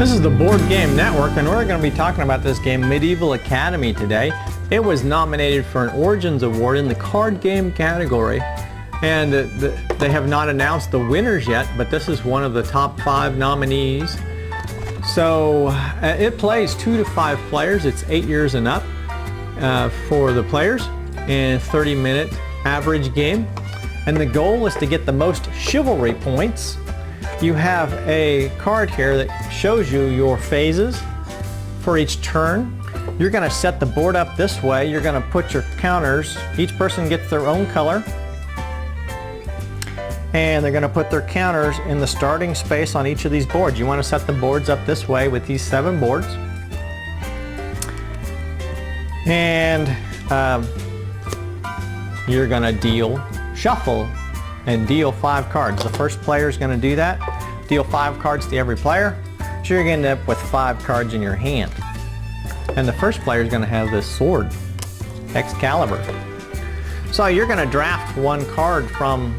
This is the Board Game Network, and we're going to be talking about this game, Medieval Academy, today. It was nominated for an Origins Award in the card game category, and they have not announced the winners yet, but this is one of the top 5 nominees. So it plays 2 to 5 players. It's 8 years and up for the players, and 30-minute average game. And the goal is to get the most chivalry points. You have a card here that shows you your phases for each turn. You're going to set the board up this way. You're going to put your counters. Each person gets their own color. And they're going to put their counters in the starting space on each of these boards. You want to set the boards up this way with these 7 boards. And you're going to shuffle and deal 5 cards. The first player is going to do that. Deal 5 cards to every player. So you're going to end up with 5 cards in your hand. And the first player is going to have this sword, Excalibur. So you're going to draft 1 card from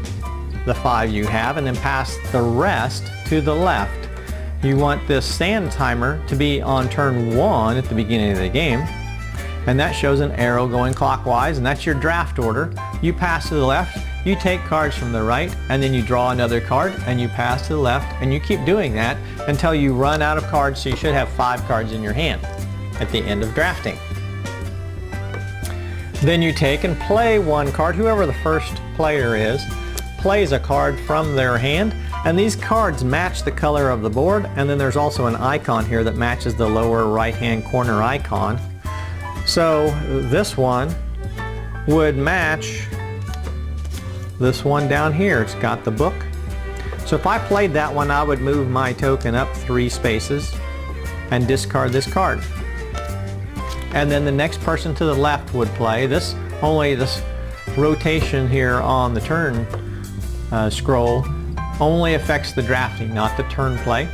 the 5 you have and then pass the rest to the left. You want this sand timer to be on turn 1 at the beginning of the game. And that shows an arrow going clockwise, and that's your draft order. You pass to the left, you take cards from the right, and then you draw another card, and you pass to the left, and you keep doing that until you run out of cards, so you should have 5 cards in your hand at the end of drafting. Then you take and play 1 card. Whoever the first player is plays a card from their hand, and these cards match the color of the board, and then there's also an icon here that matches the lower right-hand corner icon. So this one would match this one down here. It's got the book. So if I played that one, I would move my token up 3 spaces and discard this card. And then the next person to the left would play this. Only this rotation here on the turn scroll only affects the drafting, not the turn play.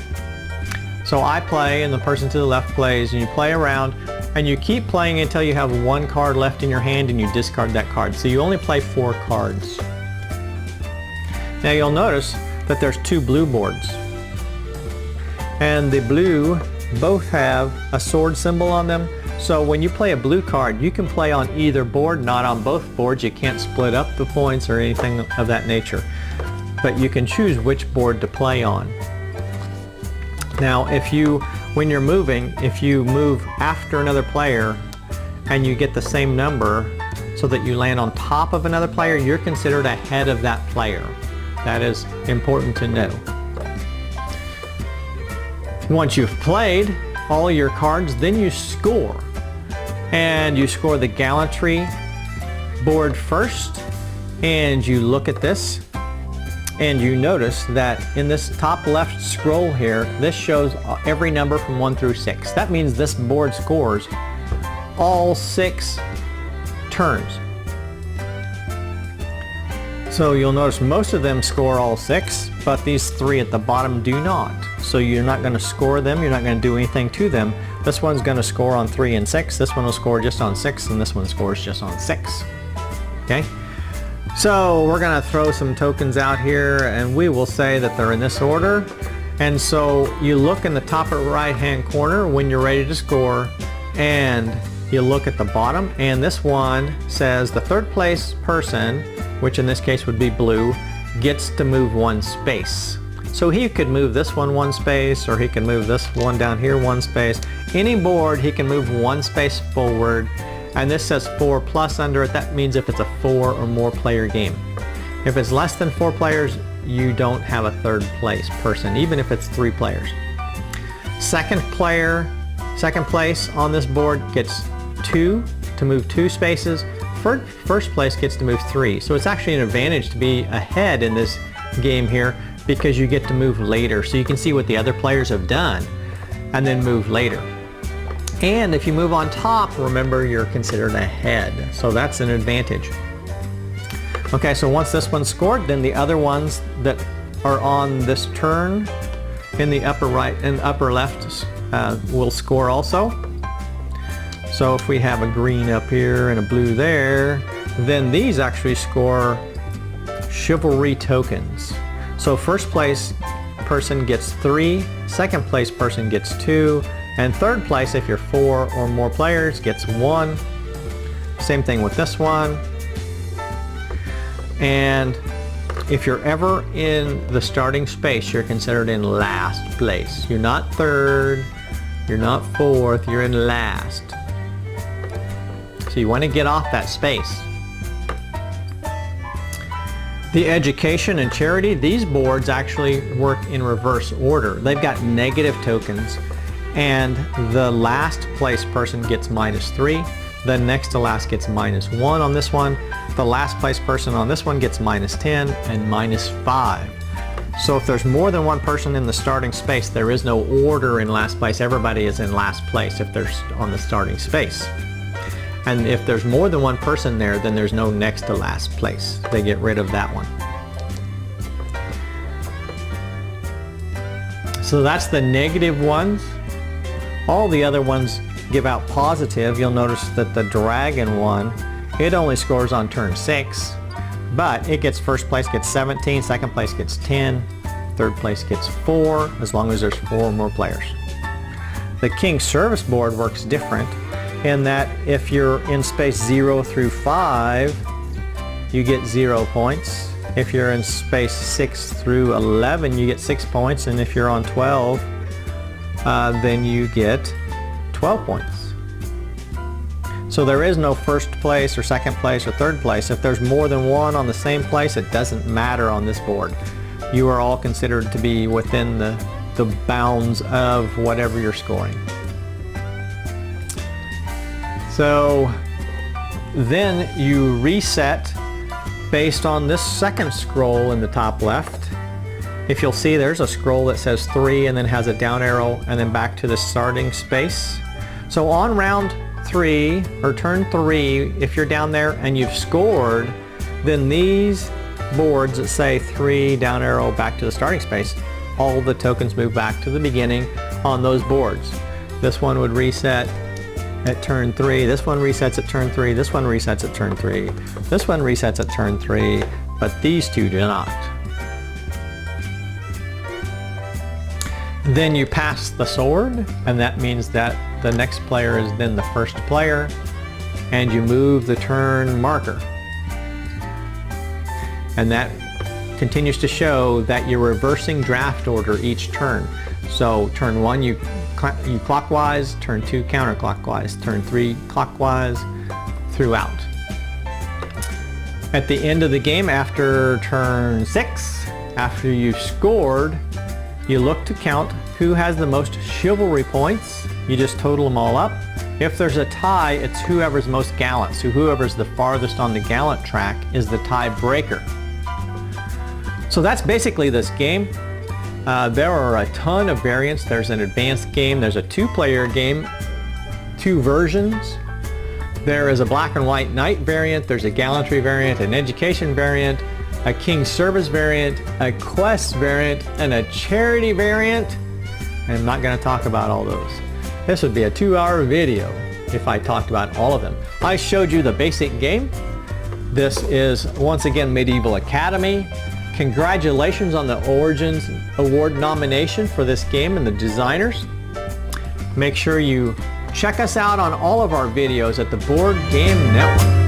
So I play and the person to the left plays, and you play around and you keep playing until you have 1 card left in your hand and you discard that card. So you only play 4 cards. Now you'll notice that there's 2 blue boards. And the blue both have a sword symbol on them. So when you play a blue card, you can play on either board, not on both boards. You can't split up the points or anything of that nature. But you can choose which board to play on. Now when you're moving, if you move after another player and you get the same number so that you land on top of another player, you're considered ahead of that player. That is important to know. Once you've played all your cards, then you score. And you score the Gallantry board first, and you look at this. And you notice that in this top left scroll here, this shows every number from 1 through 6. That means this board scores all 6 turns. So you'll notice most of them score all 6, but these 3 at the bottom do not. So you're not going to score them, you're not going to do anything to them. This one's going to score on 3 and 6, this one will score just on 6, and this one scores just on 6. Okay? So we're going to throw some tokens out here, and we will say that they're in this order. And so you look in the top right hand corner when you're ready to score, and you look at the bottom, and this one says the 3rd place person, which in this case would be blue, gets to move 1 space. So he could move this one 1 space, or he can move this one down here 1 space. Any board he can move 1 space forward. And this says 4 plus under it. That means if it's a 4 or more player game. If it's less than 4 players, you don't have a 3rd place person, even if it's 3 players. Second place on this board gets 2 to move 2 spaces. First place gets to move 3. So it's actually an advantage to be ahead in this game here, because you get to move later. So you can see what the other players have done and then move later. And if you move on top, remember you're considered ahead. So that's an advantage. Okay, so once this one's scored, then the other ones that are on this turn in the upper right and upper left will score also. So if we have a green up here and a blue there, then these actually score chivalry tokens. So first place person gets 3, second place person gets 2, and third place, if you're 4 or more players, gets 1. Same thing with this one. And if you're ever in the starting space, you're considered in last place. You're not third, you're not fourth, you're in last. So you want to get off that space. The education and charity, these boards actually work in reverse order. They've got negative tokens, and the last place person gets -3. The next to last gets -1 on this one. The last place person on this one gets -10 and -5. So if there's more than one person in the starting space, there is no order in last place. Everybody is in last place if they're on the starting space. And if there's more than one person there, then there's no next to last place. They get rid of that one. So that's the negative ones. All the other ones give out positive. You'll notice that the dragon one, it only scores on turn 6, but it gets first place gets 17, second place gets 10, third place gets 4, as long as there's 4 or more players. The King Service board works different in that if you're in space 0 through 5, you get 0 points. If you're in space 6 through 11, you get 6 points, and if you're on 12, then you get 12 points. So there is no first place or second place or third place. If there's more than one on the same place, it doesn't matter on this board. You are all considered to be within the bounds of whatever you're scoring. So then you reset based on this second scroll in the top left. If you'll see, there's a scroll that says 3 and then has a down arrow and then back to the starting space. So on round 3 or turn 3, if you're down there and you've scored, then these boards that say 3 down arrow back to the starting space, all the tokens move back to the beginning on those boards. This one would reset at turn 3, this one resets at turn 3, this one resets at turn 3, this one resets at turn 3, but these two do not. Then you pass the sword, and that means that the next player is then the first player, and you move the turn marker. And that continues to show that you're reversing draft order each turn. So turn 1 you clockwise, turn 2 counterclockwise, turn 3 clockwise throughout. At the end of the game, after turn 6, after you've scored, you look to count who has the most chivalry points. You just total them all up. If there's a tie, it's whoever's most gallant. So whoever's the farthest on the gallant track is the tiebreaker. So that's basically this game. There are a ton of variants. There's an advanced game. There's a 2-player game, 2 versions. There is a black and white knight variant. There's a gallantry variant, an education variant, a King Service variant, a quest variant, and a charity variant. And I'm not going to talk about all those. This would be a 2-hour video if I talked about all of them. I showed you the basic game. This is once again Medieval Academy. Congratulations on the Origins Award nomination for this game and the designers. Make sure you check us out on all of our videos at the Board Game Network.